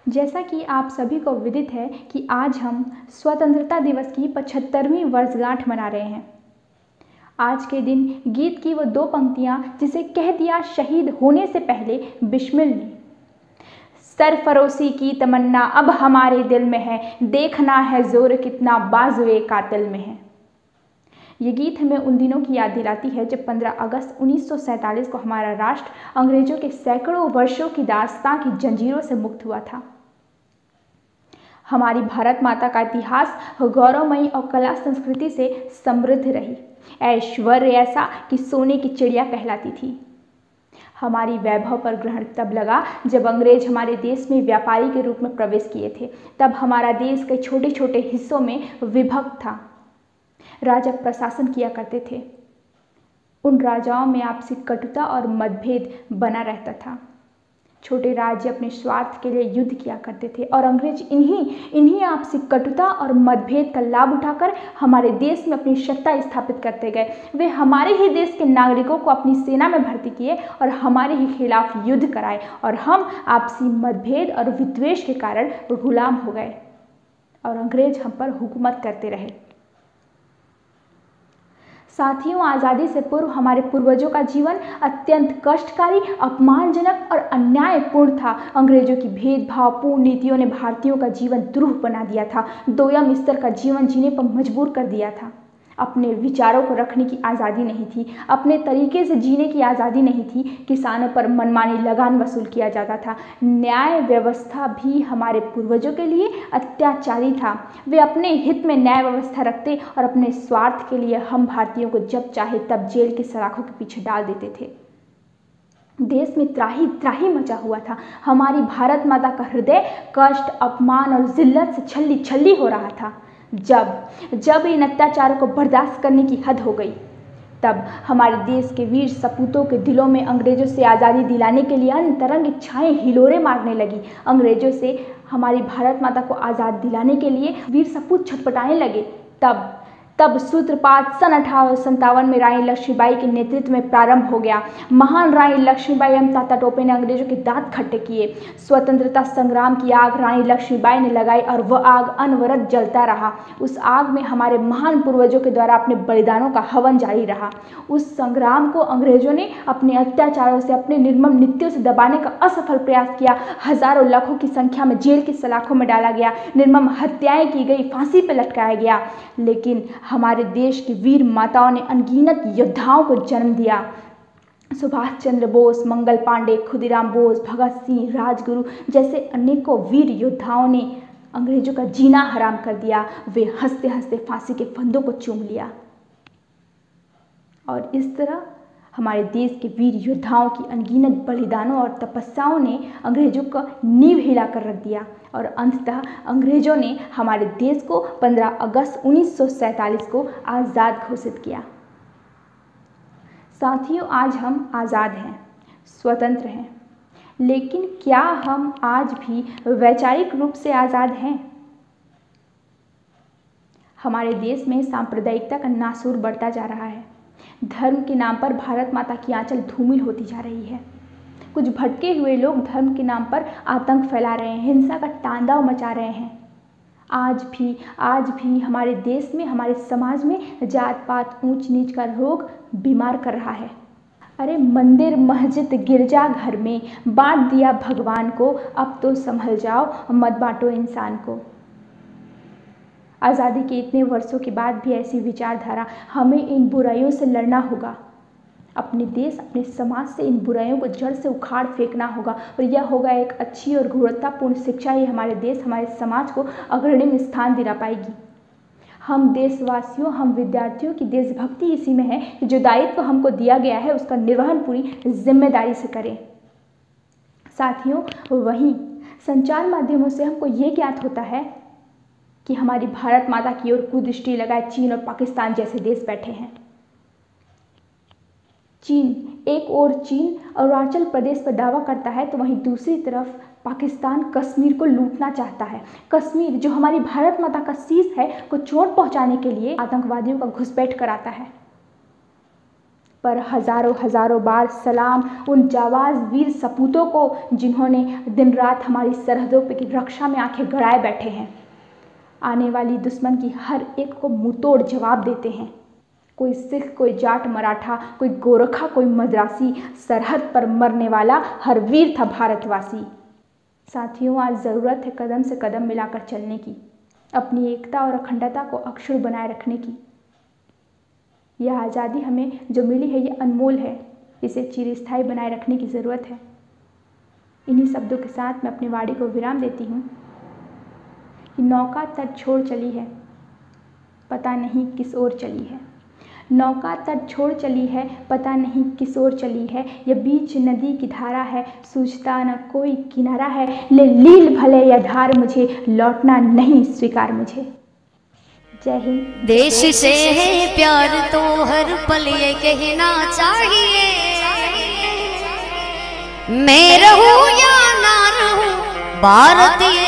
जैसा कि आप सभी को विदित है कि आज हम स्वतंत्रता दिवस की 75वीं वर्षगांठ मना रहे हैं। आज के दिन गीत की वो दो पंक्तियां जिसे कह दिया शहीद होने से पहले बिस्मिल ने, सरफरोशी की तमन्ना अब हमारे दिल में है, देखना है जोर कितना बाजुए कातिल में है। ये गीत हमें उन दिनों की याद दिलाती है जब 15 अगस्त 1947 को हमारा राष्ट्र अंग्रेजों के सैकड़ों वर्षों की दास्तां की जंजीरों से मुक्त हुआ था। हमारी भारत माता का इतिहास गौरवमयी और कला संस्कृति से समृद्ध रही, ऐश्वर्य ऐसा कि सोने की चिड़िया कहलाती थी। हमारी वैभव पर ग्रहण तब लगा जब अंग्रेज हमारे देश में व्यापारी के रूप में प्रवेश किए थे। तब हमारा देश कई छोटे छोटे हिस्सों में विभक्त था। राजा प्रशासन किया करते थे। उन राजाओं में आपसी कटुता और मतभेद बना रहता था। छोटे राज्य अपने स्वार्थ के लिए युद्ध किया करते थे और अंग्रेज इन्हीं आपसी कटुता और मतभेद का लाभ उठाकर हमारे देश में अपनी सत्ता स्थापित करते गए। वे हमारे ही देश के नागरिकों को अपनी सेना में भर्ती किए और हमारे ही खिलाफ युद्ध कराए और हम आपसी मतभेद और विद्वेष के कारण गुलाम हो गए और अंग्रेज हम पर हुकूमत करते रहे। साथियों, आज़ादी से पूर्व हमारे पूर्वजों का जीवन अत्यंत कष्टकारी, अपमानजनक और अन्यायपूर्ण था। अंग्रेजों की भेदभावपूर्ण नीतियों ने भारतीयों का जीवन दुरूह बना दिया था, दोयम स्तर का जीवन जीने पर मजबूर कर दिया था। अपने विचारों को रखने की आज़ादी नहीं थी, अपने तरीके से जीने की आज़ादी नहीं थी। किसानों पर मनमानी लगान वसूल किया जाता था। न्याय व्यवस्था भी हमारे पूर्वजों के लिए अत्याचारी था। वे अपने हित में न्याय व्यवस्था रखते और अपने स्वार्थ के लिए हम भारतीयों को जब चाहे तब जेल की सलाखों के पीछे डाल देते थे। देश में त्राही त्राही मचा हुआ था। हमारी भारत माता का हृदय कष्ट, अपमान और जिल्लत से छल्ली छल्ली हो रहा था। जब इन अत्याचारों को बर्दाश्त करने की हद हो गई, तब हमारे देश के वीर सपूतों के दिलों में अंग्रेजों से आज़ादी दिलाने के लिए अंतरंग इच्छाएं हिलोरे मारने लगी। अंग्रेजों से हमारी भारत माता को आज़ाद दिलाने के लिए वीर सपूत छटपटाने लगे। तब सूत्रपात सन 1857 में रानी लक्ष्मीबाई के नेतृत्व में प्रारंभ हो गया। महान रानी लक्ष्मीबाई एवं तात्या टोपे ने अंग्रेजों के दांत खट्टे किए। स्वतंत्रता संग्राम की आग रानी लक्ष्मीबाई ने लगाई और वह आग अनवरत जलता रहा। उस आग में हमारे महान पूर्वजों के द्वारा अपने बलिदानों का हवन जारी रहा। उस संग्राम को अंग्रेजों ने अपने अत्याचारों से, अपने निर्मम नीतियों से दबाने का असफल प्रयास किया। हजारों लाखों की संख्या में जेल की सलाखों में डाला गया, निर्मम हत्याएं की गई, फांसी पर लटकाया गया। लेकिन हमारे देश की वीर माताओं ने अनगिनत योद्धाओं को जन्म दिया। सुभाष चंद्र बोस, मंगल पांडे, खुदीराम बोस, भगत सिंह, राजगुरु जैसे अनेकों वीर योद्धाओं ने अंग्रेजों का जीना हराम कर दिया। वे हंसते हंसते फांसी के फंदों को चूम लिया और इस तरह हमारे देश के वीर योद्धाओं की अनगिनत बलिदानों और तपस्याओं ने अंग्रेजों का नींव हिला कर रख दिया और अंततः अंग्रेजों ने हमारे देश को 15 अगस्त 1947 को आज़ाद घोषित किया। साथियों, आज हम आज़ाद हैं, स्वतंत्र हैं, लेकिन क्या हम आज भी वैचारिक रूप से आज़ाद हैं? हमारे देश में सांप्रदायिकता का नासूर बढ़ता जा रहा है। धर्म के नाम पर भारत माता की आंचल धूमिल होती जा रही है। कुछ भटके हुए लोग धर्म के नाम पर आतंक फैला रहे हैं, हिंसा का तांडव मचा रहे हैं। आज भी हमारे देश में, हमारे समाज में जात पात, ऊंच नीच का रोग बीमार कर रहा है। अरे मंदिर, मस्जिद, गिरजा घर में बांट दिया भगवान को, अब तो संभल जाओ, मत बांटो इंसान को। आज़ादी के इतने वर्षों के बाद भी ऐसी विचारधारा, हमें इन बुराइयों से लड़ना होगा। अपने देश, अपने समाज से इन बुराइयों को जड़ से उखाड़ फेंकना होगा और यह होगा एक अच्छी और गुणवत्तापूर्ण शिक्षा ही हमारे देश, हमारे समाज को अग्रणी स्थान दिला पाएगी। हम देशवासियों, हम विद्यार्थियों की देशभक्ति इसी में है कि जो दायित्व हमको दिया गया है उसका निर्वहन पूरी जिम्मेदारी से करें। साथियों, वहीं संचार माध्यमों से हमको ये ज्ञात होता है कि हमारी भारत माता की ओर कुदृष्टि लगाए चीन और पाकिस्तान जैसे देश बैठे हैं। एक ओर चीन अरुणाचल प्रदेश पर दावा करता है तो वहीं दूसरी तरफ पाकिस्तान कश्मीर को लूटना चाहता है। कश्मीर, जो हमारी भारत माता का शीश है, को चोट पहुंचाने के लिए आतंकवादियों का घुसपैठ कराता है। पर हजारों हजारों बार सलाम उन जाबाज वीर सपूतों को जिन्होंने दिन रात हमारी सरहदों पे की रक्षा में आंखें गड़ाए बैठे हैं। आने वाली दुश्मन की हर एक को मुंहतोड़ जवाब देते हैं। कोई सिख, कोई जाट मराठा, कोई गोरखा, कोई मद्रासी, सरहद पर मरने वाला हर वीर था भारतवासी। साथियों, आज ज़रूरत है कदम से कदम मिलाकर चलने की, अपनी एकता और अखंडता को अक्षुण्ण बनाए रखने की। यह आज़ादी हमें जो मिली है ये अनमोल है, इसे चिरस्थायी बनाए रखने की ज़रूरत है। इन्हीं शब्दों के साथ मैं अपनी वाणी को विराम देती हूँ कि नौका तट छोड़ चली है, पता नहीं किस ओर चली है। नौका तट छोड़ चली है, पता नहीं किस ओर चली है। यह बीच नदी की धारा है, सूझता न कोई किनारा है। ले लील भले यह धार मुझे, लौटना नहीं स्वीकार मुझे। जय हिंद। देश से है प्यार तो हर पल ये कहना चाहिए, मैं रहूं या ना रहूं भारतीय